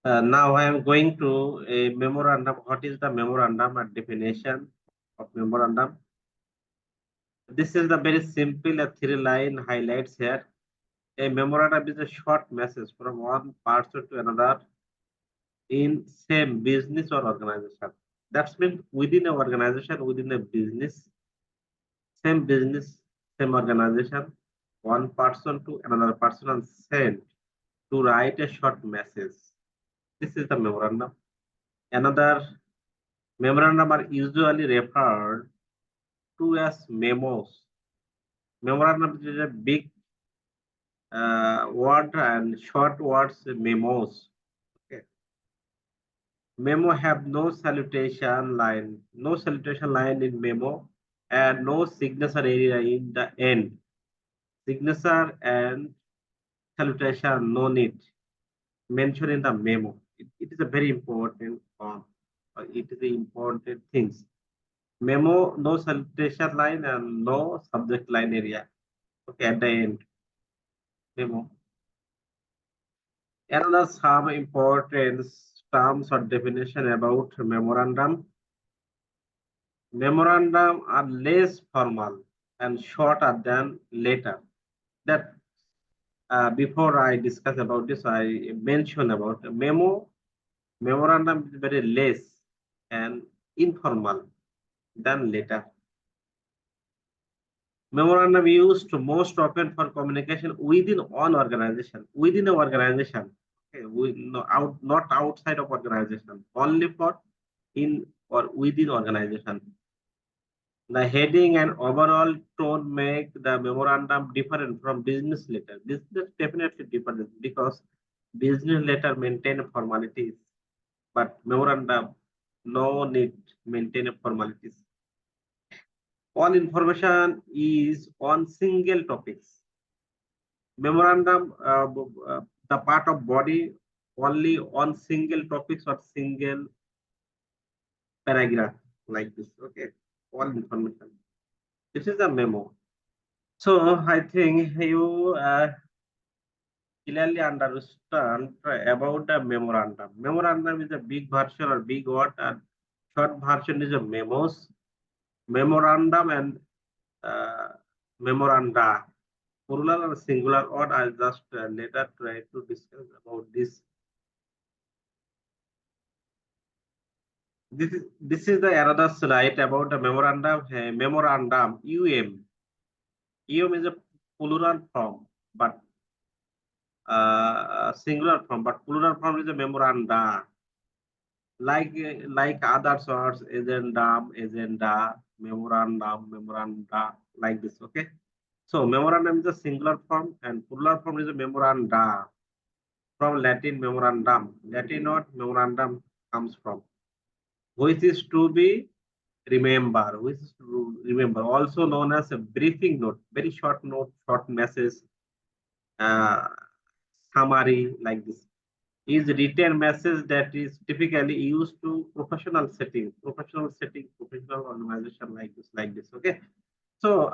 Now I am going to a memorandum. What is the memorandum and definition of memorandum? This is the very simple three-line highlights here. A memorandum is a short message from one person to another in same business or organization. That's means within a organization, within a business, same organization, one person to another person and sent to write a short message. This is the memorandum. Another memorandum are usually referred to as memos. Memorandum is a big word and short words memos. Okay. Memo have no salutation line in memo, and no signature area in the end. Signature and salutation no need mentioned in the memo. It is a very important form. It is the important things. Memo, no salutation line and no subject line area. Okay, at the end, memo. Another some important terms or definition about memorandum. Memorandum are less formal and shorter than letter. That before I discuss about this, I mention about memo. Memorandum is very less and informal than letter. Memorandum used most often for communication within one organization, within an organization. Okay, not outside of organization, only for in or within organization. The heading and overall tone make the memorandum different from business letter. Business definitely different because business letter maintain formalities, but memorandum no need maintain formalities. All information is on single topics. Memorandum, the part of body only on single topics or single paragraph like this. Okay, all information. This is a memo. So I think you clearly understand about the memorandum. Memorandum is a big version or big word, and short version is a memos. Memorandum and uh, memoranda, plural or singular word. I'll just later try to discuss about this. This is the another slide about the memorandum. Memorandum is a plural form, but singular form, but plural form is a memoranda. Like other sorts, agenda, memoranda, like this. Okay. So memorandum is a singular form and plural form is a memoranda. From Latin memorandum. Latin word memorandum comes from, which is to be remember, also known as a briefing note, very short note, short message, uh, summary like this. Is written message that is typically used to professional setting, professional organization like this. Okay. So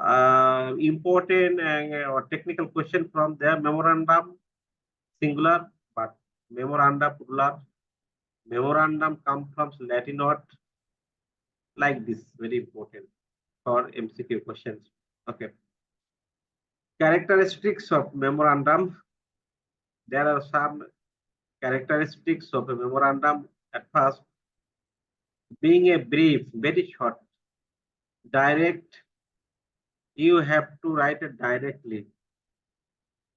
important or technical question from there. Memorandum singular, but memoranda plural. Memorandum comes from Latin word like this. Very important for MCQ questions. Okay. Characteristics of memorandum. There are some characteristics of a memorandum. At first, being a brief, very short, direct. You have to write it directly.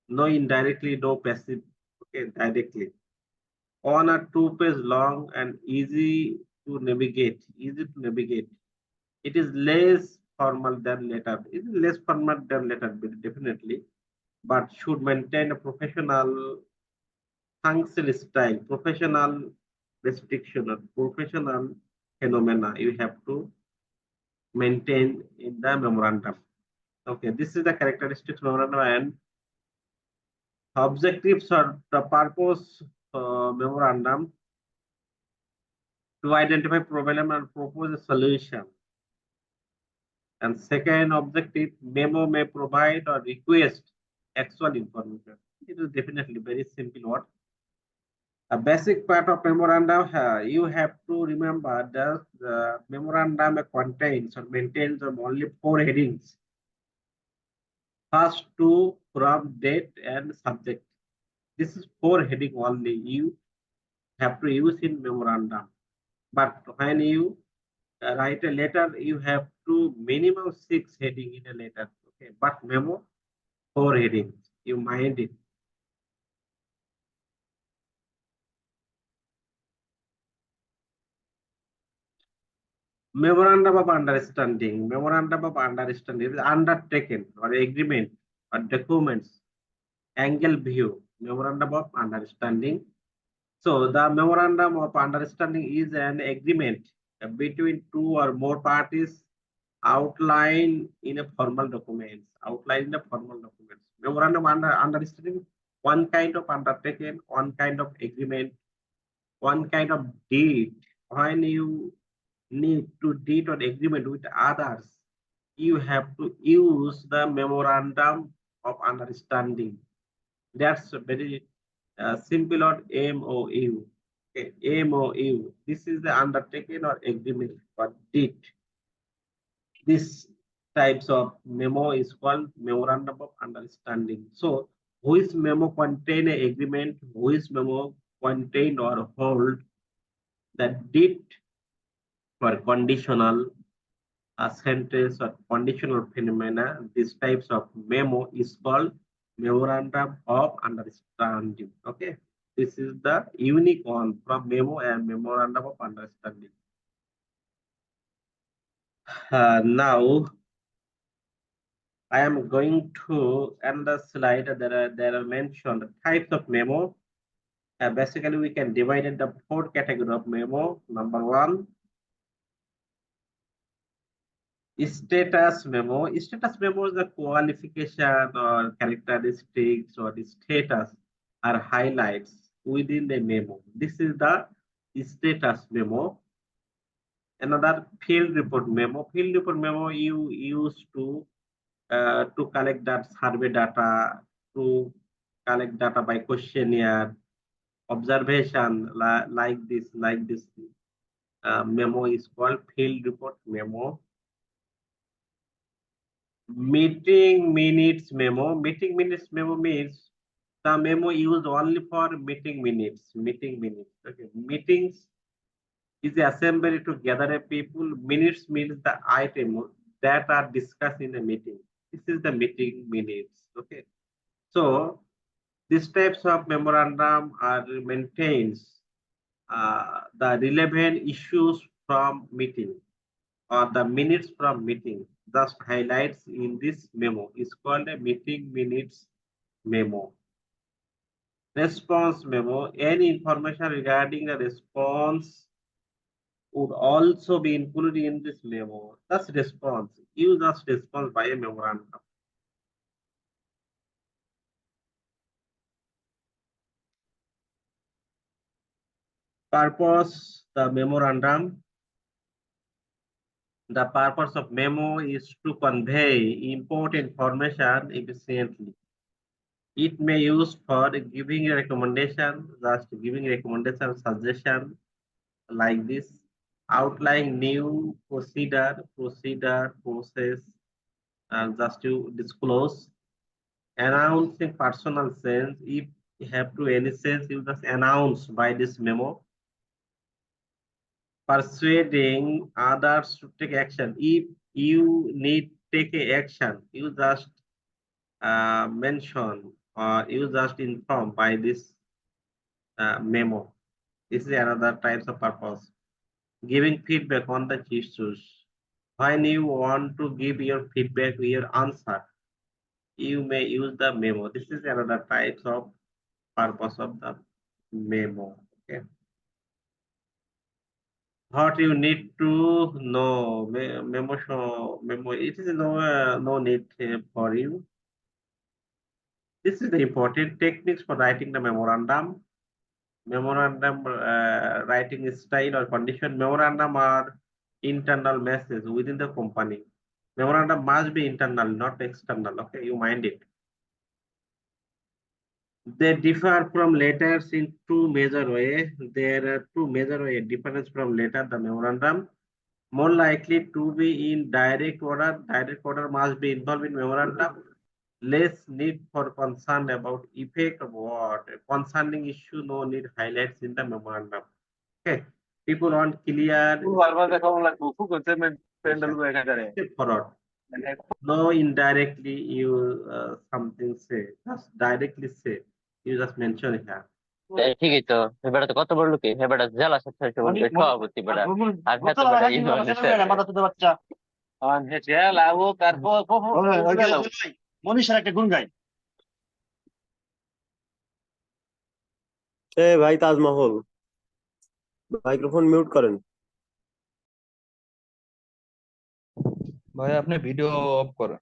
No indirectly, no passive. Okay, directly. On a 2 page long and easy to navigate. Easy to navigate. It is less formal than letter. It is less formal than letter, definitely, but should maintain a professional functional style, professional restriction, or professional phenomena. You have to maintain in the memorandum. Okay, this is the characteristics memorandum and objectives or the purpose memorandum to identify problem and propose a solution. And second objective, memo may provide or request actual information. It is definitely very simple word. A basic part of memorandum, you have to remember that the memorandum contains or maintains only four headings. First two from date and subject. This is four heading only you have to use in memorandum. But when you write a letter, you have to minimum six heading in a letter. Okay, but memo four headings. You mind it. Memorandum of understanding. Memorandum of understanding is undertaken or agreement or documents. Angle view. Memorandum of understanding. So the memorandum of understanding is an agreement between two or more parties outlined in a formal documents. Outlined in a formal documents. Memorandum understanding one kind of undertaken, one kind of agreement, one kind of deed. When you need to deed or agreement with others, you have to use the memorandum of understanding. That's a very simple or MOU. Okay, MOU. This is the undertaking or agreement or deed. This types of memo is called memorandum of understanding. So, which memo contain a agreement, which memo contain or hold the deed for conditional sentence or conditional phenomena. These types of memo is called memorandum of understanding. Okay, this is the unique one from memo and memorandum of understanding. Now I am going to another slide. There are mentioned types of memo. Basically, we can divide into four category of memo. Number one, status memo. Status memo is the qualification or characteristics or the status or highlights within the memo. This is the status memo. Another field report memo. Field report memo you use to collect that survey data, to collect data by questionnaire, observation like this memo is called field report memo. Meeting minutes memo. Meeting minutes memo means the memo used only for meeting minutes. Meeting minutes. Okay. Meetings is the assembly to gather a people. Minutes means the item that are discussed in a meeting. This is the meeting minutes. Okay. So these types of memorandum are maintains the relevant issues from meeting or the minutes from meeting. Just highlights in this memo is called a meeting minutes memo. Response memo. Any information regarding a response would also be included in this memo. Thus response. Use as response by a memorandum. Purpose the memorandum. The purpose of memo is to convey important information efficiently. It may use for giving a recommendation, just giving recommendation, suggestion like this, outlining new process, just to disclose, announcing personal sense. If you have to any sense, you just announce by this memo. Persuading others to take action. If you need take a action, you just mention or you just inform by this memo. This is another types of purpose. Giving feedback on the issues. When you want to give your feedback, your answer, you may use the memo. This is another types of purpose of the memo. Okay. What you need to know, memo. It is no need for you. This is the important techniques for writing the memorandum. Memorandum writing style or condition. Memorandum are internal message within the company. Memorandum must be internal, not external. Okay, you mind it. They differ from letters in two major ways. There are two major ways difference from letter. The memorandum more likely to be in direct order. Direct order must be involved in memorandum. Less need for concern about effect of what concerning issue. No need highlights in the memorandum. Okay. People want clear forward. No indirectly you something say. Just directly say. You just mention here. ঠিকই তো এবারে তো কত বড় লোকে এবারে জেলা সভাপতি বেটা আর হ্যাঁ তো বেটা বাচ্চা জেলা ও তারপর মনীষার একটা গুণ গাই। ভাই তাজমহল, মাইক্রোফোন মিউট করেন। ভাই আপনি ভিডিও অফ করেন।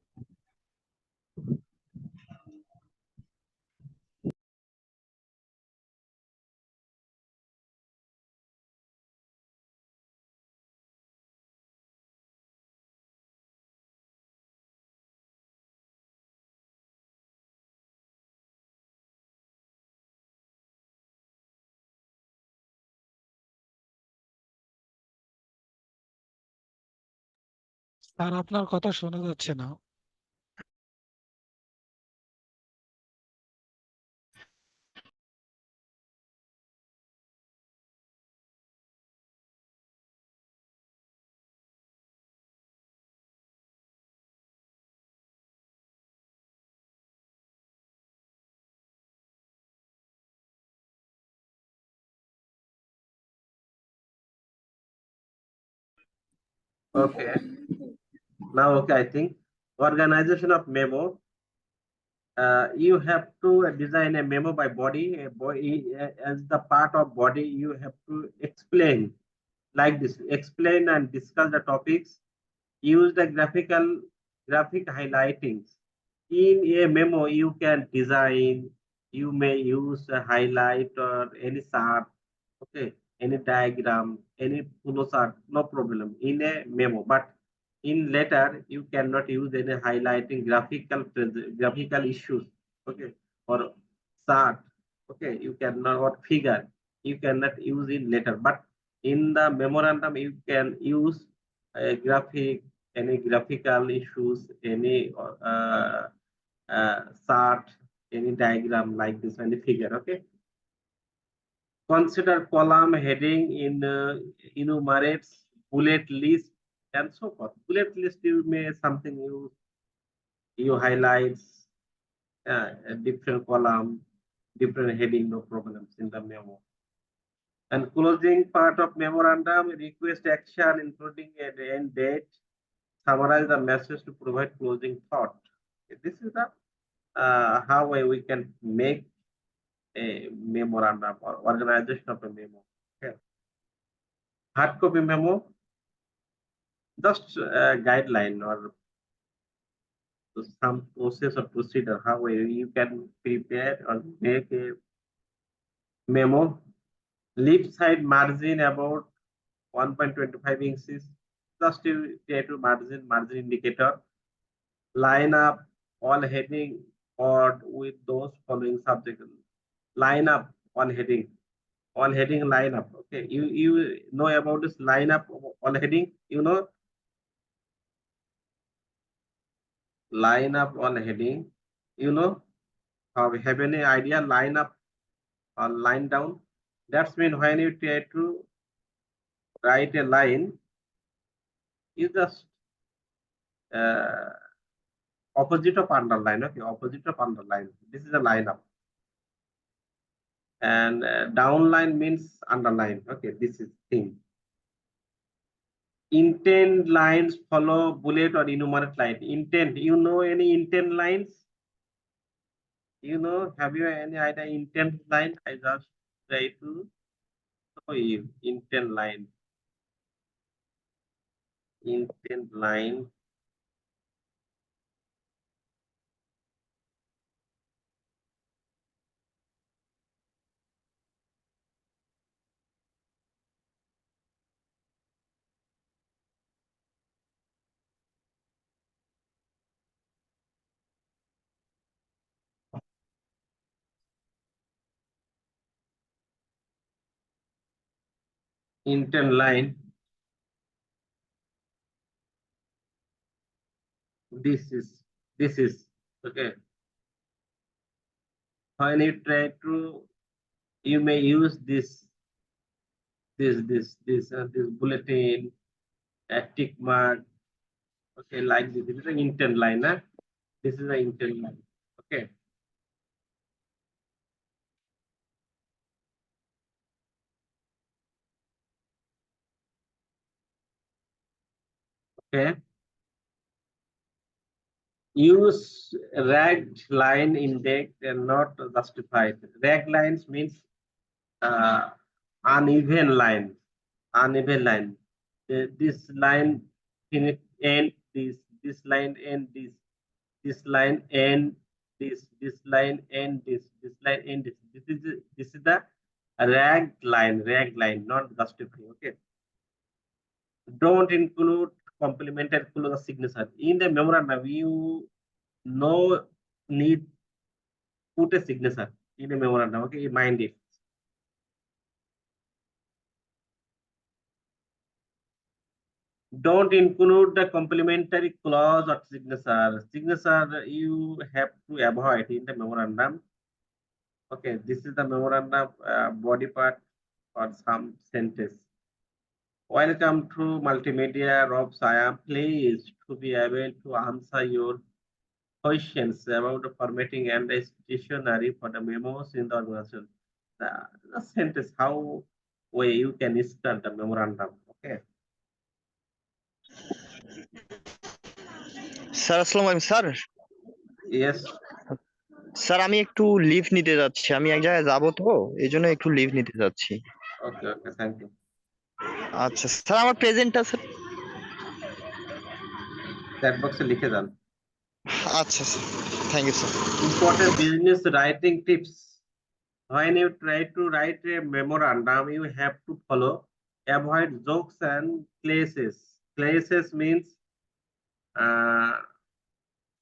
স্যার আপনার কথা শোনা যাচ্ছে না। Okay. Now, okay, I think organization of memo. You have to design a memo by body. A body as the part of body, you have to explain like this. Explain and discuss the topics. Use the graphic highlightings. In a memo, you can design. You may use a highlight or any chart. Okay, any diagram, any flow chart, no problem in a memo. But in letter, you cannot use any highlighting graphical issues. Okay, or chart. Okay, you cannot or figure. You cannot use in letter. But in the memorandum, you can use a graphic, any graphical issues, any chart, any diagram like this, any figure. Okay. Consider column heading in enumerates bullet list and so forth. Bullet list you may something you highlights a different column, different heading, no problems in the memo. And closing part of memorandum request action including an end date, summarize the message to provide closing thought. This is the how we can make a memorandum or organization of a memo. Okay. Hard copy memo, just a guideline or some process or procedure how you can prepare or make a memo. Left side margin about 1.25 inches. Just you try to margin indicator. Line up all heading or with those following subject. Line up all heading. All heading line up. Okay, you know about this line up all heading. You know line up all heading. You know have any idea line up or line down? That's mean when you try to write a line, you just uh, opposite of underline. Okay, opposite of underline. This is a line up. And downline means underline. Okay, this is thing. Intent lines follow bullet or enumerate line. Intent, you know any intent lines? You know, have you any idea intent line? I just try to show you intent line. Intent line. intent line. This is okay. When you try to, you may use this bulletin, a tick mark, okay, like this. This is an intent line, huh? This is an intent line, okay. Okay. Use ragged line index and not justified. Ragged lines means uneven line. Uneven line. This line end this line end this line end this line end this line end this. This is the ragged line, not justified. Okay. Don't include complementary clause signature in the memorandum. You no need put a signature in a memorandum. Okay, mind it. Don't include the complementary clause or signature. Signature you have to avoid in the memorandum. Okay, this is the memorandum body part or some sentence. Welcome to multimedia, Rob. I am pleased to be able to answer your questions about the formatting and the stationery for the memos in the organization. The sentence, how way you can start the memorandum. Okay. Sir আসসালামু আলাইকুম sir. Yes. Sir আমি একটু leave নিতে যাচ্ছি, আমি এক জায়গায় যাবো তো এই জন্য একটু লিভ নিতে যাচ্ছি। Okay. Okay. Thank you. আচ্ছা স্যার, আমার প্রেজেন্টটা স্যার। Chat box এ লিখে দেন। আচ্ছা sir, thank you sir. Important business writing tips. When you try to write a memorandum, you have to follow. Avoid jokes and clauses. Clauses means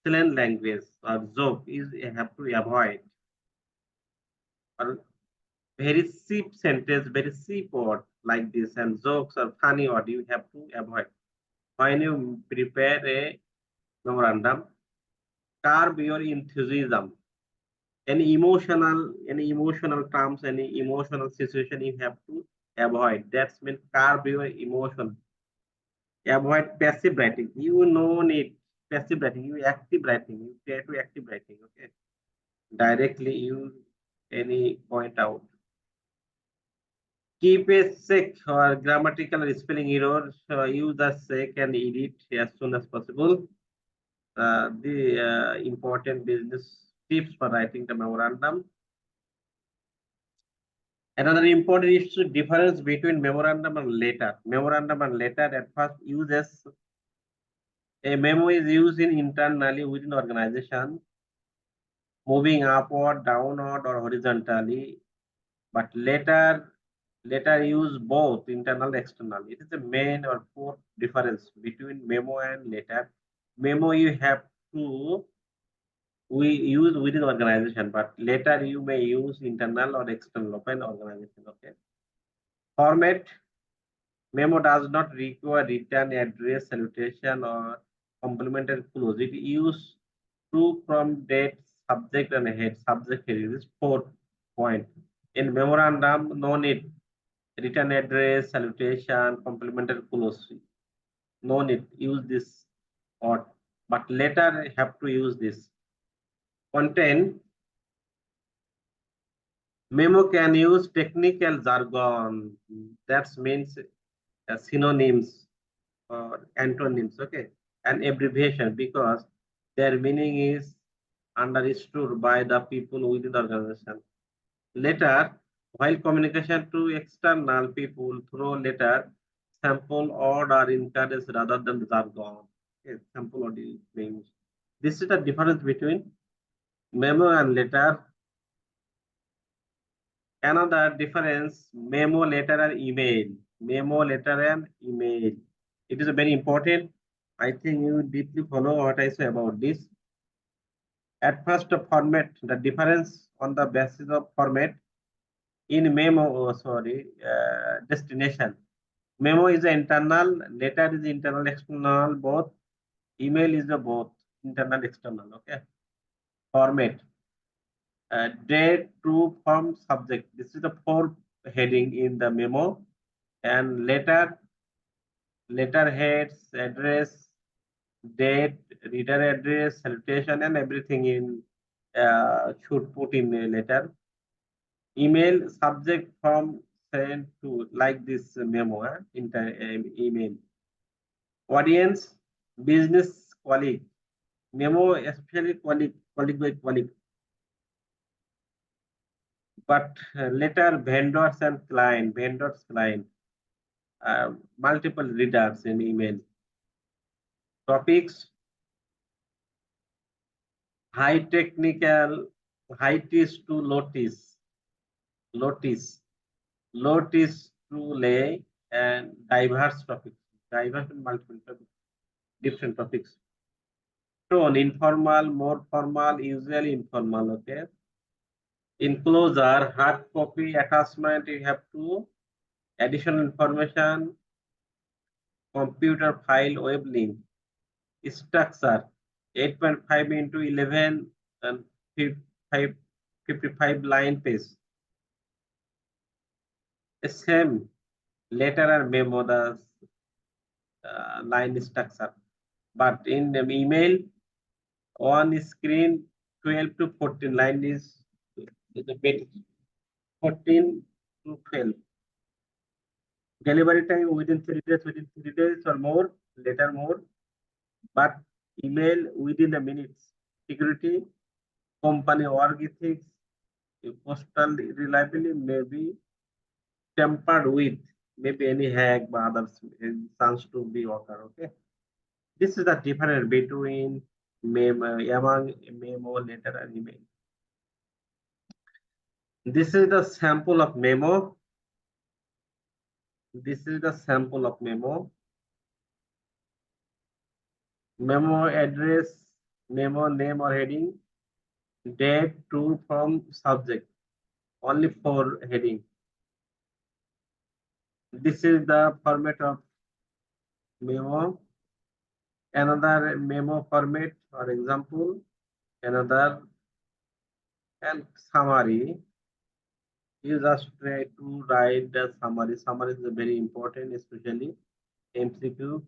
slang language, or joke is you have to avoid. Or very cheap sentence, very cheap word like this, and jokes or funny word you have to avoid. When you prepare a memorandum, curb your enthusiasm. Any emotional terms, any emotional situation you have to avoid. That's mean curb your emotion. Avoid passive writing. You no need passive writing. You active writing. You try to active writing. Okay. Directly use any point out. Keep a check or grammatical or spelling errors. Use the check and edit as soon as possible. The important business tips for writing the memorandum. Another important issue, difference between memorandum and letter. Memorandum and letter at first uses a memo is used in internally within organization, moving upward, downward, or horizontally. But letter use both internal and external. It is the main or core difference between memo and letter. Memo you have to we use within organization, but later you may use internal or external open organization. Okay. Format. Memo does not require written address, salutation, or complementary clause. It uses to from date, subject, and head. Subject head is 4 point. In memorandum, no need written address, salutation, complementary clause. No need use this or, but later have to use this. Content. Memo can use technical jargon. That means synonyms or antonyms, okay, and abbreviation, because their meaning is understood by the people within the organization. Later, while communication to external people through letter, sample or are encouraged rather than jargon. Okay, sample or means. This is the difference between memo and letter. Another difference, memo, letter, and email. Memo, letter, and email. It is very important. I think you deeply follow what I say about this. At first, the format, the difference on the basis of format. In memo, destination. Memo is internal, letter is internal, external, both. Email is the both internal, external. Okay. Format. Date, true, form, subject. This is the fourth heading in the memo. And letter heads, address, date, reader address, salutation, and everything in should put in a letter. Email, subject, form, sent to, like this memo, email. Audience, business, colleague. Memo, especially colleague by colleague. But letter, vendors and client, multiple readers in email. Topics, high technical, high tis to lotis, lotis to lay, and diverse topics, diverse and multiple topics, different topics. Tone, informal, more formal, usually informal. Okay. Enclosure, hard copy, attachment, you have to additional information, computer file, web link. Structure, 8.5 into 11 and 55 line page. The same letter and memo, the line structure. But in the email, on screen, 12 to 14 line is the bit 14 to 12. Delivery time within 3 days or more, later more. But email within the minutes. Security, company org ethics, postal reliability may be tempered with maybe any hack or other chance to be occur. Okay. This is the difference between among memo, letter, and email. This is the sample of memo. This is the sample of memo. Memo address, memo name or heading, date, true, from, subject. Only 4 heading. This is the format of memo. Another memo format or example, another, and summary. You just try to write the summary. Summary is very important, especially MCQ